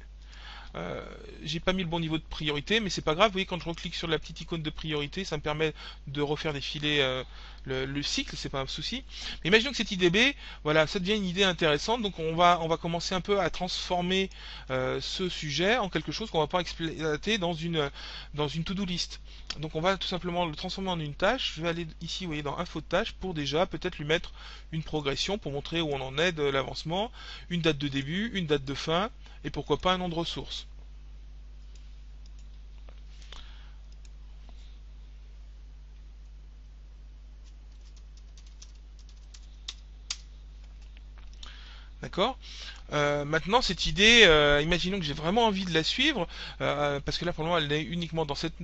pas mis le bon niveau de priorité, mais c'est pas grave. Vous voyez, quand je reclique sur la petite icône de priorité, ça me permet de refaire défiler le cycle, c'est pas un souci. Mais imaginons que cette idée B, voilà, ça devient une idée intéressante, donc on va commencer un peu à transformer ce sujet en quelque chose qu'on va pouvoir exploiter dans une to-do list. Donc on va tout simplement le transformer en une tâche. Je vais aller ici, vous voyez, dans info de tâche pour déjà peut-être lui mettre une progression pour montrer où on en est de l'avancement, une date de début, une date de fin, et pourquoi pas un nom de ressource. D'accord. Maintenant, cette idée, imaginons que j'ai vraiment envie de la suivre, parce que là, pour le moment, elle est uniquement dans cette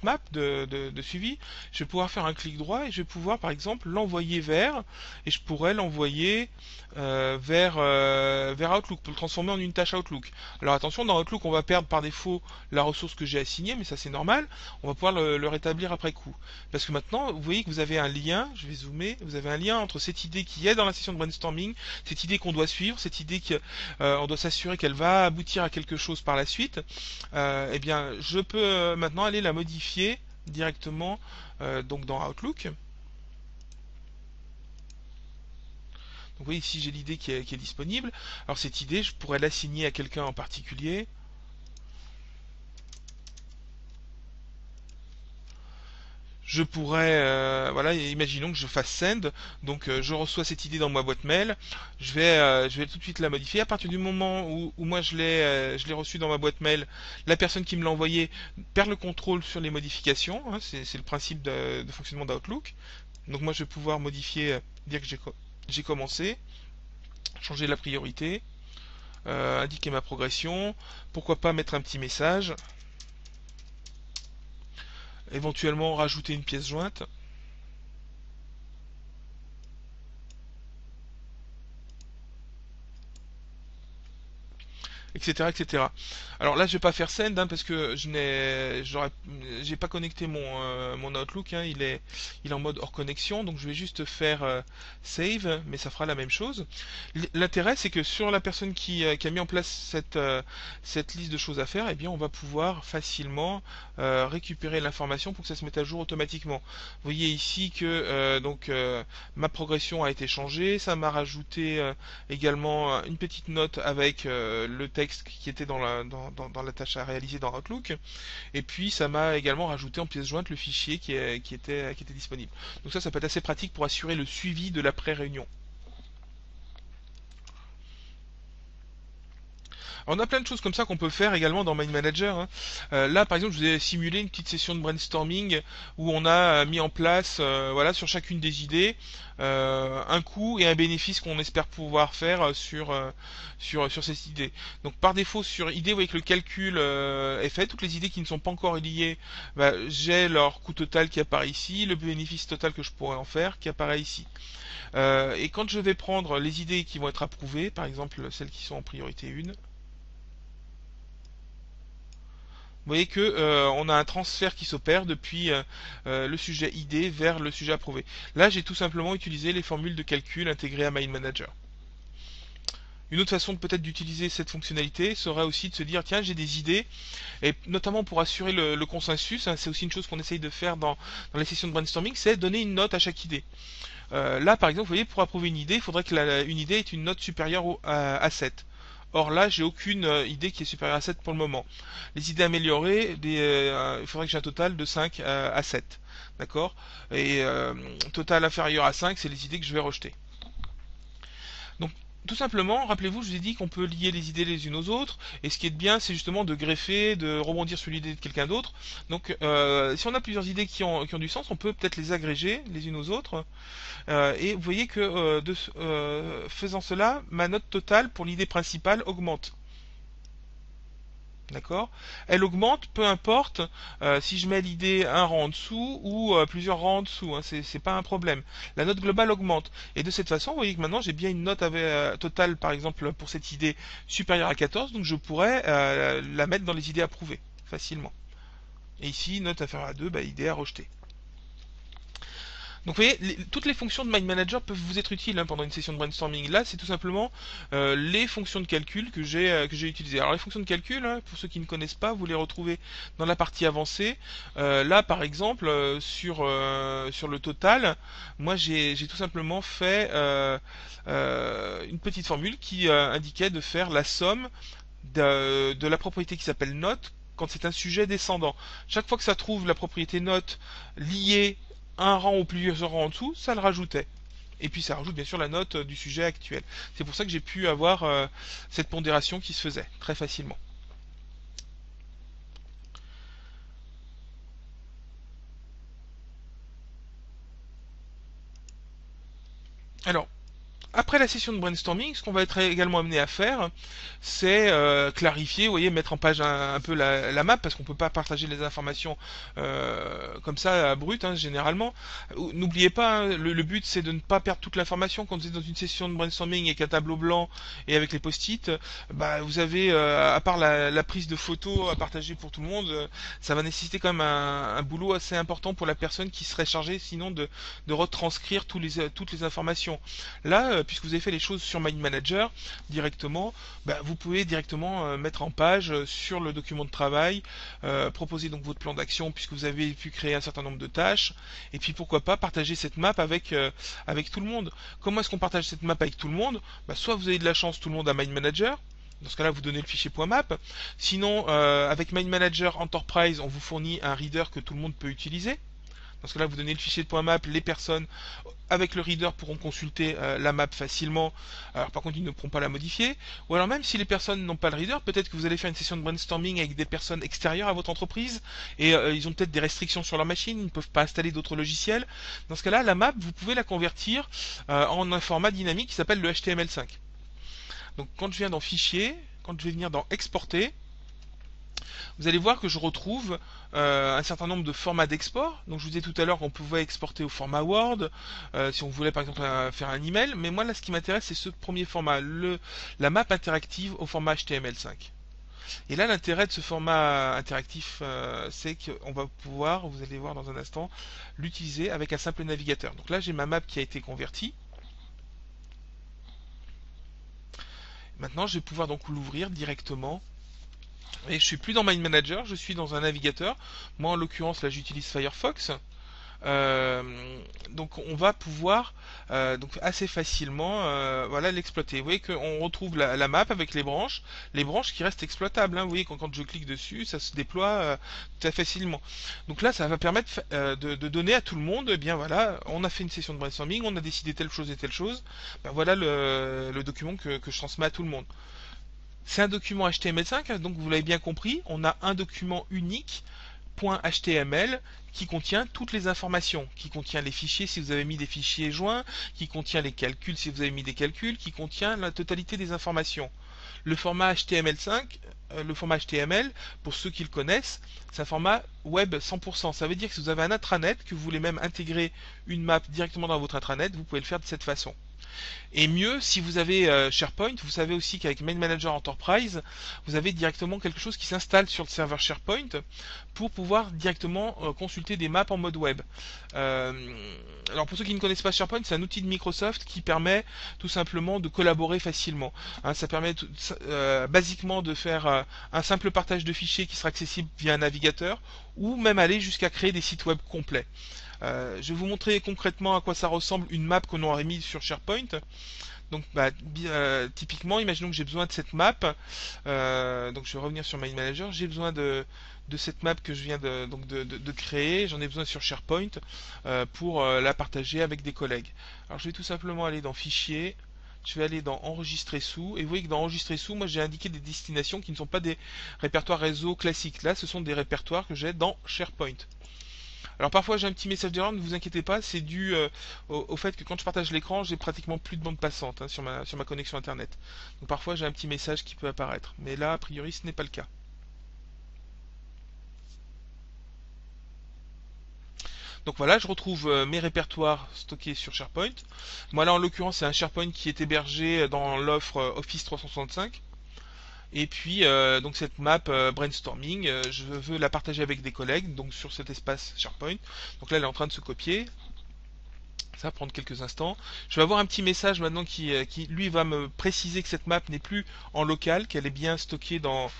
map de suivi. Je vais pouvoir faire un clic droit et je vais pouvoir, par exemple, l'envoyer vers, et je pourrais l'envoyer vers Outlook, pour le transformer en une tâche Outlook. Alors attention, dans Outlook, on va perdre par défaut la ressource que j'ai assignée, mais ça c'est normal. On va pouvoir le rétablir après coup. Parce que maintenant, vous voyez que vous avez un lien, je vais zoomer, vous avez un lien entre cette idée qui est dans la session de brainstorming, cette idée qu'on doit suivre, cette idée qu'on doit s'assurer qu'elle va aboutir à quelque chose par la suite. Eh bien, je peux maintenant aller la modifier directement donc dans Outlook. Donc, vous voyez ici j'ai l'idée qui est disponible. Alors cette idée, je pourrais l'assigner à quelqu'un en particulier. Je pourrais, voilà, imaginons que je fasse send, donc je reçois cette idée dans ma boîte mail, je vais tout de suite la modifier. À partir du moment où moi je l'ai reçu dans ma boîte mail, la personne qui me l'a envoyé perd le contrôle sur les modifications, hein, c'est le principe de fonctionnement d'Outlook. Donc moi je vais pouvoir modifier, dire que j'ai commencé, changer la priorité. indiquer ma progression, pourquoi pas mettre un petit message, éventuellement rajouter une pièce jointe. Etc., etc. Alors là, je vais pas faire send parce que j'ai pas connecté mon Outlook. Hein, il est en mode hors connexion, donc je vais juste faire save, mais ça fera la même chose. L'intérêt, c'est que sur la personne qui a mis en place cette liste de choses à faire, eh bien, on va pouvoir facilement récupérer l'information pour que ça se mette à jour automatiquement. Vous voyez ici que ma progression a été changée, ça m'a rajouté également une petite note avec le texte qui était dans la tâche à réaliser dans Outlook, et puis ça m'a également rajouté en pièce jointe le fichier qui était disponible. Donc ça peut être assez pratique pour assurer le suivi de l'après-réunion. On a plein de choses comme ça qu'on peut faire également dans Mind Manager. Hein. Là, par exemple, je vous ai simulé une petite session de brainstorming où on a mis en place, voilà, sur chacune des idées, un coût et un bénéfice qu'on espère pouvoir faire sur ces idées. Donc, par défaut, sur idée, vous voyez que le calcul est fait. Toutes les idées qui ne sont pas encore liées, bah, j'ai leur coût total qui apparaît ici, le bénéfice total que je pourrais en faire qui apparaît ici. Et quand je vais prendre les idées qui vont être approuvées, par exemple celles qui sont en priorité 1, vous voyez que on a un transfert qui s'opère depuis le sujet ID vers le sujet approuvé. Là, j'ai tout simplement utilisé les formules de calcul intégrées à Mind Manager. Une autre façon peut-être d'utiliser cette fonctionnalité serait aussi de se dire tiens, j'ai des idées, et notamment pour assurer le consensus, hein, c'est aussi une chose qu'on essaye de faire dans les sessions de brainstorming, c'est donner une note à chaque idée. Là, par exemple, vous voyez, pour approuver une idée, il faudrait que une idée ait une note supérieure à 7. Or là, j'ai aucune idée qui est supérieure à 7 pour le moment. Les idées améliorées, il faudrait que j'ai un total de 5 à 7. D'accord. Et total inférieur à 5, c'est les idées que je vais rejeter. Donc, tout simplement, rappelez-vous, je vous ai dit qu'on peut lier les idées les unes aux autres, et ce qui est bien, c'est justement de greffer, de rebondir sur l'idée de quelqu'un d'autre. Donc, si on a plusieurs idées qui ont du sens, on peut peut-être les agréger les unes aux autres. Et vous voyez que faisant cela, ma note totale pour l'idée principale augmente. D'accord. Elle augmente, peu importe si je mets l'idée un rang en dessous ou plusieurs rangs en dessous. Hein, c'est pas un problème. La note globale augmente. Et de cette façon, vous voyez que maintenant j'ai bien une note totale, par exemple, pour cette idée supérieure à 14. Donc je pourrais la mettre dans les idées approuvées facilement. Et ici, note inférieure à 2, bah, idée à rejeter. Donc vous voyez, toutes les fonctions de Mind Manager peuvent vous être utiles hein, pendant une session de brainstorming. Là, c'est tout simplement les fonctions de calcul que j'ai utilisées. Alors les fonctions de calcul, hein, pour ceux qui ne connaissent pas, vous les retrouvez dans la partie avancée. Là, par exemple, sur le total, moi j'ai tout simplement fait une petite formule qui indiquait de faire la somme de la propriété qui s'appelle note quand c'est un sujet descendant. Chaque fois que ça trouve la propriété note liée un rang ou plusieurs rangs en dessous, ça le rajoutait. Et puis ça rajoute bien sûr la note du sujet actuel. C'est pour ça que j'ai pu avoir cette pondération qui se faisait très facilement. Alors, après la session de brainstorming, ce qu'on va être également amené à faire, c'est clarifier, vous voyez, mettre en page un peu la map, parce qu'on ne peut pas partager les informations comme ça, brut, hein, généralement. N'oubliez pas, hein, le but c'est de ne pas perdre toute l'information. Quand vous êtes dans une session de brainstorming avec un tableau blanc et avec les post-it, bah, vous avez, à part la prise de photos à partager pour tout le monde, ça va nécessiter quand même un boulot assez important pour la personne qui serait chargée sinon de retranscrire toutes les informations. Là, puisque vous avez fait les choses sur Mind Manager directement, bah, vous pouvez directement mettre en page sur le document de travail, proposer donc votre plan d'action puisque vous avez pu créer un certain nombre de tâches, et puis pourquoi pas partager cette map avec tout le monde. Comment est-ce qu'on partage cette map avec tout le monde? Bah, soit vous avez de la chance, tout le monde a Mind Manager. Dans ce cas-là, vous donnez le fichier .map. Sinon, avec Mind Manager Enterprise, on vous fournit un reader que tout le monde peut utiliser. Dans ce cas-là, vous donnez le fichier de .map, les personnes avec le reader pourront consulter la map facilement. Alors par contre, ils ne pourront pas la modifier. Ou alors même si les personnes n'ont pas le reader, peut-être que vous allez faire une session de brainstorming avec des personnes extérieures à votre entreprise et ils ont peut-être des restrictions sur leur machine, ils ne peuvent pas installer d'autres logiciels. Dans ce cas-là, la map, vous pouvez la convertir en un format dynamique qui s'appelle le HTML5. Donc quand je viens dans Fichier, quand je vais venir dans Exporter, vous allez voir que je retrouve un certain nombre de formats d'export. Donc je vous disais tout à l'heure qu'on pouvait exporter au format Word, si on voulait par exemple faire un email. Mais moi là ce qui m'intéresse c'est ce premier format, la map interactive au format HTML5. Et là l'intérêt de ce format interactif, c'est qu'on va pouvoir, vous allez voir dans un instant, l'utiliser avec un simple navigateur. Donc là j'ai ma map qui a été convertie. Maintenant je vais pouvoir donc l'ouvrir directement. Et je suis plus dans My Manager, je suis dans un navigateur. Moi en l'occurrence là j'utilise Firefox. Donc on va pouvoir donc assez facilement voilà l'exploiter. Vous voyez qu'on retrouve la map avec les branches qui restent exploitables. Hein. Vous voyez quand je clique dessus, ça se déploie très facilement. Donc là, ça va permettre de donner à tout le monde. Eh bien voilà, on a fait une session de brainstorming, on a décidé telle chose et telle chose. Ben, voilà le document que je transmets à tout le monde. C'est un document HTML5, donc vous l'avez bien compris, on a un document unique .html qui contient toutes les informations, qui contient les fichiers si vous avez mis des fichiers joints, qui contient les calculs si vous avez mis des calculs, qui contient la totalité des informations. Le format HTML5, le format HTML, pour ceux qui le connaissent, c'est un format web 100%. Ça veut dire que si vous avez un intranet, que vous voulez même intégrer une map directement dans votre intranet, vous pouvez le faire de cette façon. Et mieux, si vous avez SharePoint, vous savez aussi qu'avec Mail Manager Enterprise, vous avez directement quelque chose qui s'installe sur le serveur SharePoint pour pouvoir directement consulter des maps en mode web. Alors pour ceux qui ne connaissent pas SharePoint, c'est un outil de Microsoft qui permet tout simplement de collaborer facilement. Hein, ça permet basiquement de faire un simple partage de fichiers qui sera accessible via un navigateur ou même aller jusqu'à créer des sites web complets. Je vais vous montrer concrètement à quoi ça ressemble une map qu'on aurait mise sur SharePoint. Donc typiquement, imaginons que j'ai besoin de cette map. Donc je vais revenir sur My Manager. J'ai besoin de cette map que je viens de créer. J'en ai besoin sur SharePoint pour la partager avec des collègues. Alors je vais tout simplement aller dans Fichier. Je vais aller dans Enregistrer sous. Et vous voyez que dans Enregistrer sous, moi j'ai indiqué des destinations qui ne sont pas des répertoires réseau classiques. Là, ce sont des répertoires que j'ai dans SharePoint. Alors parfois j'ai un petit message d'erreur, ne vous inquiétez pas, c'est dû au fait que quand je partage l'écran, j'ai pratiquement plus de bande passante hein, sur ma connexion internet. Donc parfois j'ai un petit message qui peut apparaître. Mais là, a priori, ce n'est pas le cas. Donc voilà, je retrouve mes répertoires stockés sur SharePoint. Moi là en l'occurrence c'est un SharePoint qui est hébergé dans l'offre Office 365. Et puis donc cette map brainstorming, je veux la partager avec des collègues, donc sur cet espace SharePoint. Donc là elle est en train de se copier. Ça va prendre quelques instants. Je vais avoir un petit message maintenant qui lui va me préciser que cette map n'est plus en local, qu'elle est bien stockée dans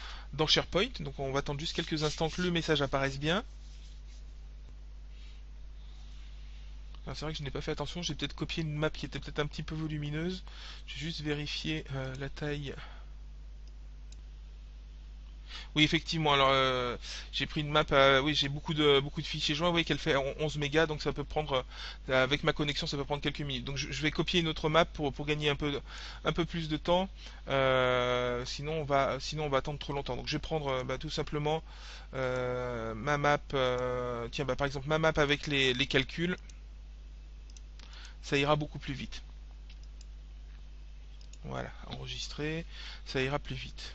SharePoint. Donc on va attendre juste quelques instants que le message apparaisse bien. C'est vrai que je n'ai pas fait attention, j'ai peut-être copié une map qui était peut-être un petit peu volumineuse. Je vais juste vérifier la taille. Oui, effectivement. Alors, j'ai pris une map. Oui, j'ai beaucoup de fichiers joints. Vous voyez qu'elle fait 11 mégas, donc ça peut prendre, avec ma connexion, ça peut prendre quelques minutes. Donc, je vais copier une autre map pour gagner un peu plus de temps. Sinon, on va attendre trop longtemps. Donc, je vais prendre tout simplement ma map. Tiens, par exemple, ma map avec les calculs. Ça ira beaucoup plus vite. Voilà, enregistrer. Ça ira plus vite.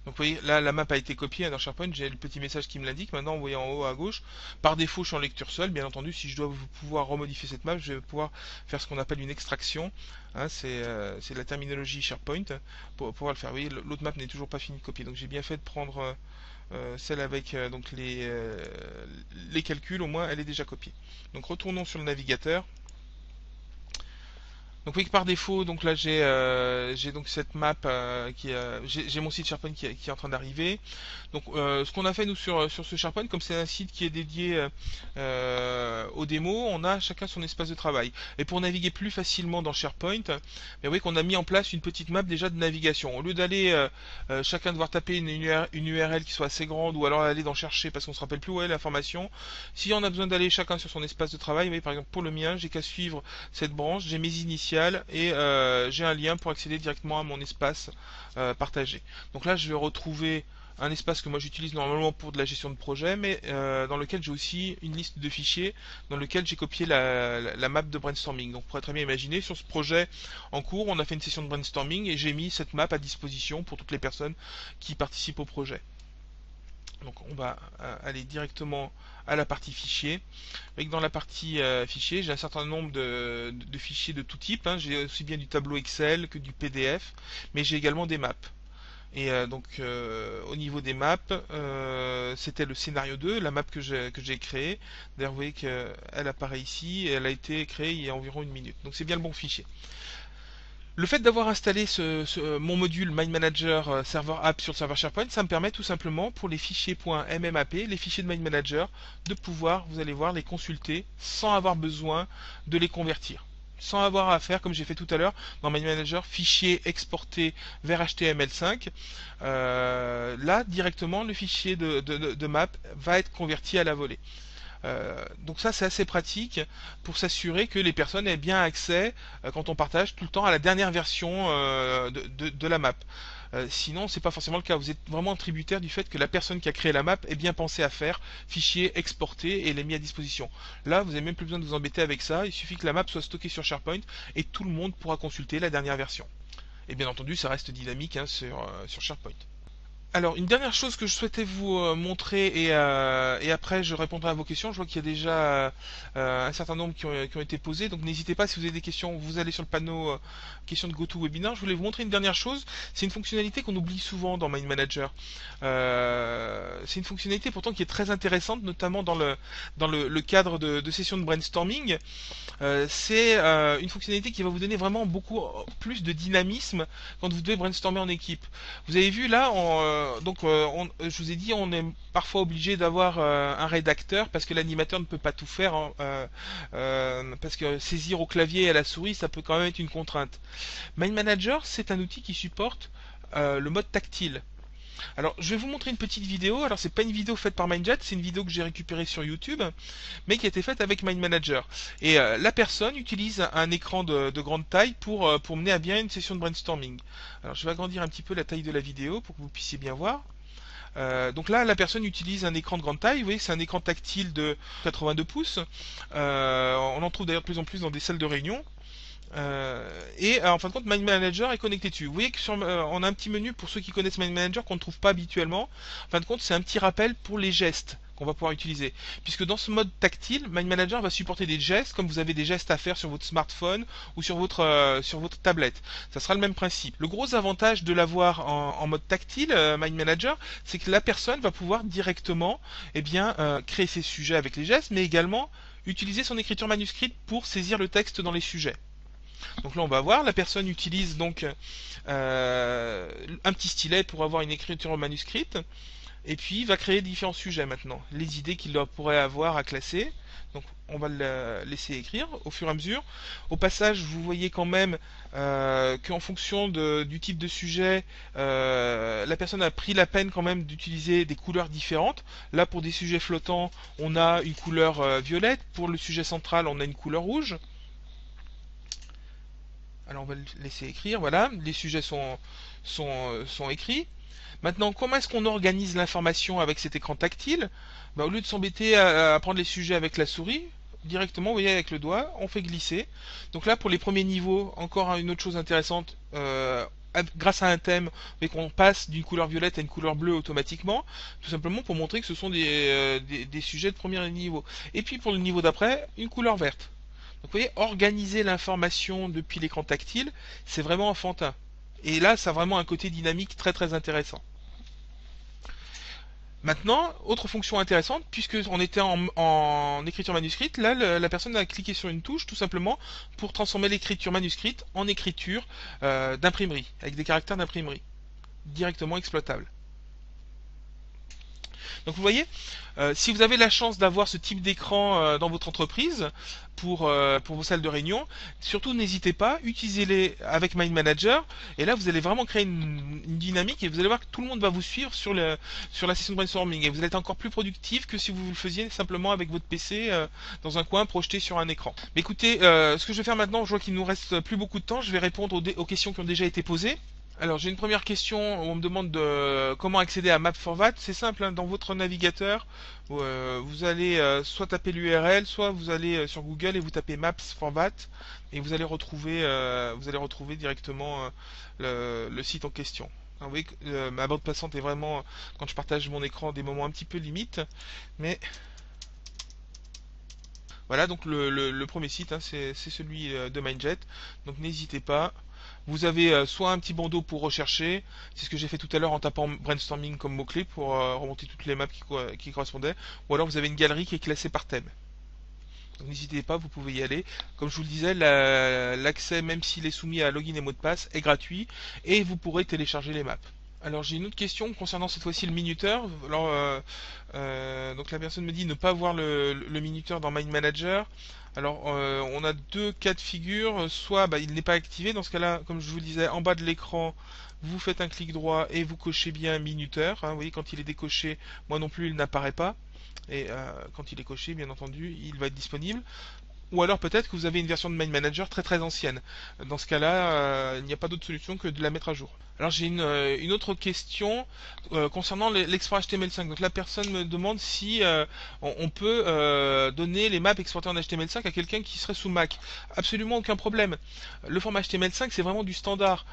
Donc vous voyez, là la map a été copiée dans SharePoint, j'ai le petit message qui me l'indique. Maintenant vous voyez en haut à gauche, par défaut je suis en lecture seule, bien entendu si je dois pouvoir remodifier cette map, je vais pouvoir faire ce qu'on appelle une extraction. Hein, c'est la terminologie SharePoint pour pouvoir le faire. Vous voyez, l'autre map n'est toujours pas fini de copier, donc j'ai bien fait de prendre celle avec donc les calculs, au moins elle est déjà copiée. Donc retournons sur le navigateur. Donc oui, par défaut, donc là j'ai donc cette map j'ai mon site SharePoint qui est en train d'arriver. Donc ce qu'on a fait nous sur ce SharePoint, comme c'est un site qui est dédié aux démos, on a chacun son espace de travail. Et pour naviguer plus facilement dans SharePoint, ben vous voyez qu'on a mis en place une petite map déjà de navigation. Au lieu d'aller chacun devoir taper une URL qui soit assez grande ou alors aller d'en chercher parce qu'on se rappelle plus où est l'information, si on a besoin d'aller chacun sur son espace de travail, vous voyez par exemple pour le mien, j'ai qu'à suivre cette branche, j'ai mes initiales et j'ai un lien pour accéder directement à mon espace partagé. Donc là je vais retrouver un espace que moi j'utilise normalement pour de la gestion de projet, mais dans lequel j'ai aussi une liste de fichiers dans lequel j'ai copié la map de brainstorming. Donc, vous pourrez très bien imaginer, sur ce projet en cours, on a fait une session de brainstorming et j'ai mis cette map à disposition pour toutes les personnes qui participent au projet. Donc on va aller directement à la partie fichier. Avec dans la partie fichier, j'ai un certain nombre de fichiers de tout type, hein. J'ai aussi bien du tableau Excel que du PDF, mais j'ai également des maps. Et au niveau des maps, c'était le scénario 2, la map que j'ai créée. D'ailleurs, vous voyez qu'elle apparaît ici, et elle a été créée il y a environ 1 minute. Donc c'est bien le bon fichier. Le fait d'avoir installé mon module Mind Manager Server App sur le serveur SharePoint, ça me permet tout simplement pour les fichiers .mmap, les fichiers de Mind Manager, de pouvoir, vous allez voir, les consulter sans avoir besoin de les convertir. Sans avoir à faire, comme j'ai fait tout à l'heure, dans Mind Manager, fichier exporté vers HTML5. Là, directement, le fichier de map va être converti à la volée. Donc ça c'est assez pratique pour s'assurer que les personnes aient bien accès quand on partage tout le temps à la dernière version de la map. Sinon c'est pas forcément le cas, vous êtes vraiment tributaire du fait que la personne qui a créé la map ait bien pensé à faire fichier exporté et l'ait mis à disposition. Là vous n'avez même plus besoin de vous embêter avec ça, il suffit que la map soit stockée sur SharePoint et tout le monde pourra consulter la dernière version. Et bien entendu ça reste dynamique hein, sur SharePoint. Alors, une dernière chose que je souhaitais vous montrer et après je répondrai à vos questions. Je vois qu'il y a déjà un certain nombre qui ont été posées. Donc n'hésitez pas si vous avez des questions, vous allez sur le panneau questions de GoToWebinar. Je voulais vous montrer une dernière chose. C'est une fonctionnalité qu'on oublie souvent dans Mind Manager. C'est une fonctionnalité pourtant qui est très intéressante, notamment dans le cadre de sessions de brainstorming. C'est une fonctionnalité qui va vous donner vraiment beaucoup plus de dynamisme quand vous devez brainstormer en équipe. Vous avez vu là, je vous ai dit, on est parfois obligé d'avoir un rédacteur parce que l'animateur ne peut pas tout faire, hein, parce que saisir au clavier et à la souris, ça peut quand même être une contrainte. Mind Manager, c'est un outil qui supporte le mode tactile. Alors, je vais vous montrer une petite vidéo. Alors, c'est pas une vidéo faite par Mindjet, c'est une vidéo que j'ai récupérée sur YouTube, mais qui a été faite avec Mind Manager. Et la personne utilise un écran de grande taille pour mener à bien une session de brainstorming. Alors, je vais agrandir un petit peu la taille de la vidéo pour que vous puissiez bien voir. Donc là, la personne utilise un écran de grande taille. Vous voyez, c'est un écran tactile de 82 pouces. On en trouve d'ailleurs de plus en plus dans des salles de réunion. En fin de compte, Mind Manager est connecté dessus. Vous voyez que on a un petit menu pour ceux qui connaissent Mind Manager qu'on ne trouve pas habituellement. En fin de compte, c'est un petit rappel pour les gestes qu'on va pouvoir utiliser. Puisque dans ce mode tactile, Mind Manager va supporter des gestes comme vous avez des gestes à faire sur votre smartphone ou sur votre tablette. Ça sera le même principe. Le gros avantage de l'avoir en mode tactile, Mind Manager, c'est que la personne va pouvoir directement créer ses sujets avec les gestes, mais également utiliser son écriture manuscrite pour saisir le texte dans les sujets. Donc là on va voir, la personne utilise donc un petit stylet pour avoir une écriture manuscrite et puis va créer différents sujets maintenant, les idées qu'il pourrait avoir à classer. Donc on va le laisser écrire au fur et à mesure. Au passage, vous voyez quand même qu'en fonction du type de sujet, la personne a pris la peine quand même d'utiliser des couleurs différentes. Là, pour des sujets flottants, on a une couleur violette. Pour le sujet central, on a une couleur rouge. Alors on va le laisser écrire, voilà, les sujets sont écrits. Maintenant, comment est-ce qu'on organise l'information avec cet écran tactile? Au lieu de s'embêter à prendre les sujets avec la souris, directement, vous voyez, avec le doigt, on fait glisser. Donc là, pour les premiers niveaux, encore une autre chose intéressante, grâce à un thème, mais qu'on passe d'une couleur violette à une couleur bleue automatiquement, tout simplement pour montrer que ce sont des sujets de premier niveau. Et puis pour le niveau d'après, une couleur verte. Donc vous voyez, organiser l'information depuis l'écran tactile, c'est vraiment enfantin. Et là, ça a vraiment un côté dynamique très très intéressant. Maintenant, autre fonction intéressante, puisque on était en écriture manuscrite, là la personne a cliqué sur une touche tout simplement pour transformer l'écriture manuscrite en écriture d'imprimerie, avec des caractères d'imprimerie, directement exploitables. Donc vous voyez, si vous avez la chance d'avoir ce type d'écran dans votre entreprise pour vos salles de réunion, surtout n'hésitez pas, utilisez-les avec Mind Manager et là vous allez vraiment créer une dynamique et vous allez voir que tout le monde va vous suivre sur la session de brainstorming et vous allez être encore plus productif que si vous le faisiez simplement avec votre PC dans un coin projeté sur un écran. Mais écoutez, ce que je vais faire maintenant, je vois qu'il nous reste plus beaucoup de temps, je vais répondre aux questions qui ont déjà été posées. Alors j'ai une première question où on me demande comment accéder à Map4vat. C'est simple, hein, dans votre navigateur, vous allez soit taper l'URL, soit vous allez sur Google et vous tapez Maps4vat et vous allez retrouver directement le site en question. Ah, vous voyez que, ma bande passante est vraiment, quand je partage mon écran, des moments un petit peu limites, mais voilà, donc le premier site, hein, c'est celui de Mindjet. Donc n'hésitez pas. Vous avez soit un petit bandeau pour rechercher, c'est ce que j'ai fait tout à l'heure en tapant brainstorming comme mot-clé pour remonter toutes les maps qui correspondaient, ou alors vous avez une galerie qui est classée par thème. Donc n'hésitez pas, vous pouvez y aller. Comme je vous le disais, l'accès, même s'il est soumis à login et mot de passe, est gratuit et vous pourrez télécharger les maps. Alors j'ai une autre question concernant cette fois-ci le minuteur. Alors, donc la personne me dit ne pas voir le minuteur dans Mind Manager. Alors on a deux cas de figure. Soit il n'est pas activé. Dans ce cas-là, comme je vous le disais, en bas de l'écran, vous faites un clic droit et vous cochez bien minuteur. Hein. Vous voyez, quand il est décoché, moi non plus, il n'apparaît pas. Et quand il est coché, bien entendu, il va être disponible. Ou alors peut-être que vous avez une version de Mind Manager très très ancienne. Dans ce cas-là, il n'y a pas d'autre solution que de la mettre à jour. Alors j'ai une autre question concernant l'export HTML5. Donc la personne me demande si on peut donner les maps exportées en HTML5 à quelqu'un qui serait sous Mac. Absolument aucun problème. Le format HTML5 c'est vraiment du standard.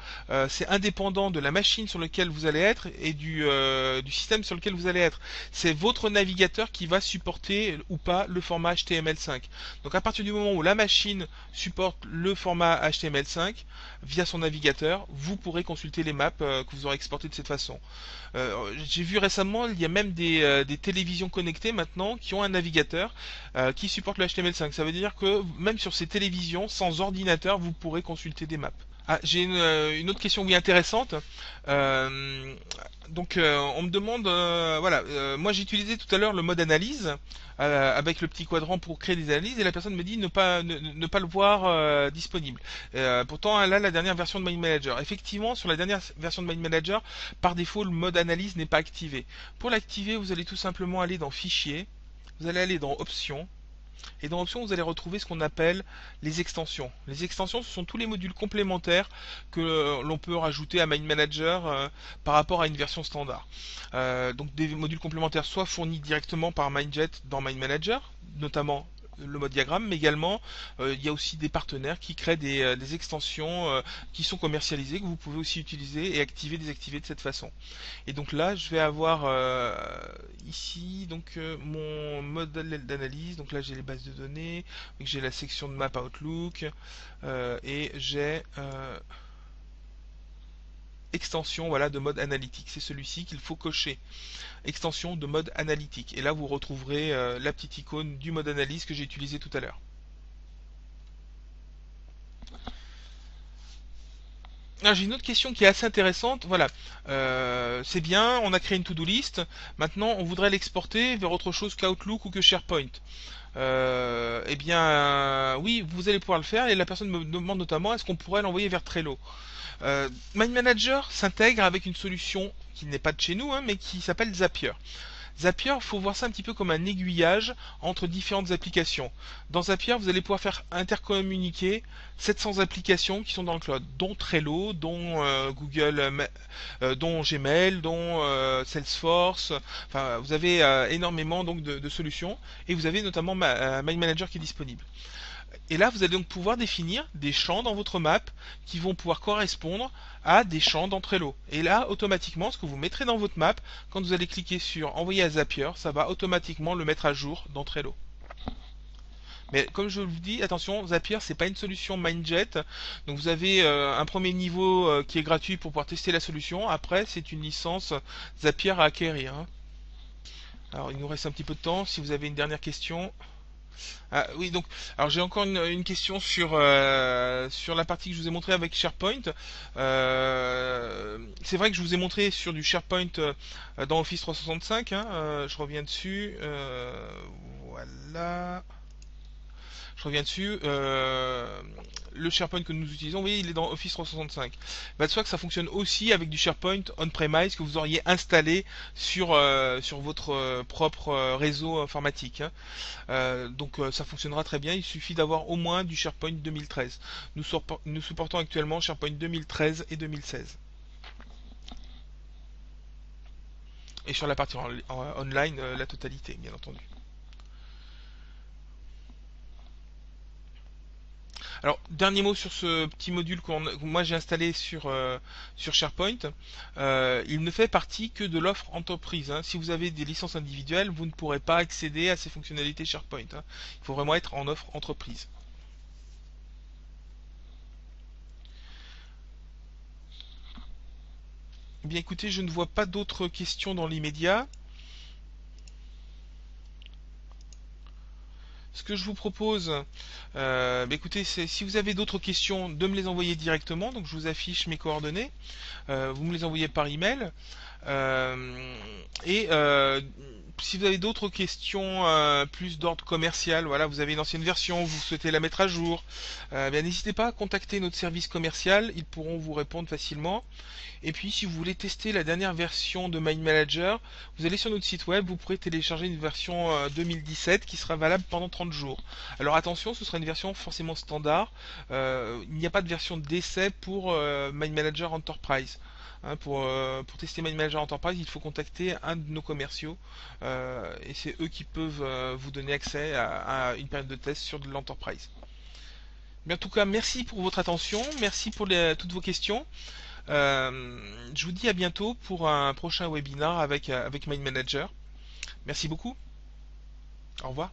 C'est indépendant de la machine sur laquelle vous allez être et du système sur lequel vous allez être. C'est votre navigateur qui va supporter ou pas le format HTML5. Donc à partir du moment où la machine supporte le format HTML5 via son navigateur, vous pourrez consulter les maps que vous aurez exportées de cette façon. J'ai vu récemment, il y a même des télévisions connectées maintenant qui ont un navigateur qui supporte le HTML5. Ça veut dire que même sur ces télévisions, sans ordinateur, vous pourrez consulter des maps. Ah, j'ai une autre question oui intéressante. On me demande, voilà, moi j'ai utilisé tout à l'heure le mode analyse avec le petit quadrant pour créer des analyses et la personne me dit ne pas le voir disponible. Pourtant elle a la dernière version de Mind Manager. Effectivement, sur la dernière version de Mind Manager, par défaut le mode analyse n'est pas activé. Pour l'activer, vous allez tout simplement aller dans Fichier, vous allez aller dans Options. Et dans Options, vous allez retrouver ce qu'on appelle les extensions. Les extensions, ce sont tous les modules complémentaires que l'on peut rajouter à Mind Manager par rapport à une version standard. Donc des modules complémentaires soit fournis directement par Mindjet dans Mind Manager, notamment le mode diagramme, mais également il y a aussi des partenaires qui créent des extensions qui sont commercialisées, que vous pouvez aussi utiliser et activer, désactiver de cette façon. Et donc là, je vais avoir ici donc mon modèle d'analyse. Donc là, j'ai les bases de données, j'ai la section de map Outlook et j'ai extension voilà, de mode analytique. C'est celui-ci qu'il faut cocher. Extension de mode analytique. Et là, vous retrouverez la petite icône du mode analyse que j'ai utilisé tout à l'heure. Ah, j'ai une autre question qui est assez intéressante. Voilà, c'est bien, on a créé une to-do list. Maintenant, on voudrait l'exporter vers autre chose qu'Outlook ou que SharePoint. Eh bien, oui, vous allez pouvoir le faire. Et la personne me demande notamment est-ce qu'on pourrait l'envoyer vers Trello. Mind Manager s'intègre avec une solution qui n'est pas de chez nous, hein, mais qui s'appelle Zapier. Zapier, il faut voir ça un petit peu comme un aiguillage entre différentes applications. Dans Zapier, vous allez pouvoir faire intercommuniquer 700 applications qui sont dans le cloud, dont Trello, dont dont Gmail, dont Salesforce. Enfin, vous avez énormément donc de solutions et vous avez notamment Mind Manager qui est disponible. Et là, vous allez donc pouvoir définir des champs dans votre map qui vont pouvoir correspondre à des champs dans Trello. Et là, automatiquement, ce que vous mettrez dans votre map, quand vous allez cliquer sur Envoyer à Zapier, ça va automatiquement le mettre à jour dans Trello. Mais comme je vous dis, attention, Zapier, c'est pas une solution Mindjet. Donc vous avez un premier niveau qui est gratuit pour pouvoir tester la solution. Après, c'est une licence Zapier à acquérir. Hein. Alors, il nous reste un petit peu de temps. Si vous avez une dernière question. Ah, oui, donc, alors j'ai encore une question sur la partie que je vous ai montré avec SharePoint. C'est vrai que je vous ai montré sur du SharePoint dans Office 365. Hein, je reviens dessus. Voilà. Je reviens dessus. Le SharePoint que nous utilisons, vous voyez, il est dans Office 365. Bah, de soit que ça fonctionne aussi avec du SharePoint on-premise que vous auriez installé sur votre propre réseau informatique. Hein. Ça fonctionnera très bien. Il suffit d'avoir au moins du SharePoint 2013. Nous supportons actuellement SharePoint 2013 et 2016. Et sur la partie online, la totalité, bien entendu. Alors, dernier mot sur ce petit module que moi j'ai installé sur SharePoint. Il ne fait partie que de l'offre entreprise, hein. Si vous avez des licences individuelles, vous ne pourrez pas accéder à ces fonctionnalités SharePoint, hein. Il faut vraiment être en offre entreprise. Eh bien écoutez, je ne vois pas d'autres questions dans l'immédiat. Ce que je vous propose, écoutez, c'est si vous avez d'autres questions, de me les envoyer directement. Donc je vous affiche mes coordonnées. Vous me les envoyez par email. Euh, et si vous avez d'autres questions plus d'ordre commercial, voilà, vous avez une ancienne version, vous souhaitez la mettre à jour, bien n'hésitez pas à contacter notre service commercial, ils pourront vous répondre facilement. Et puis si vous voulez tester la dernière version de Mind Manager, vous allez sur notre site web, vous pourrez télécharger une version 2017 qui sera valable pendant 30 jours. Alors attention, ce sera une version forcément standard. Il n'y a pas de version d'essai pour Mind Manager Enterprise. Hein, pour tester Mind Manager Enterprise, il faut contacter un de nos commerciaux et c'est eux qui peuvent vous donner accès à une période de test sur de l'Enterprise. Mais en tout cas, merci pour votre attention, merci pour toutes vos questions. Je vous dis à bientôt pour un prochain webinar avec Mind Manager. Merci beaucoup. Au revoir.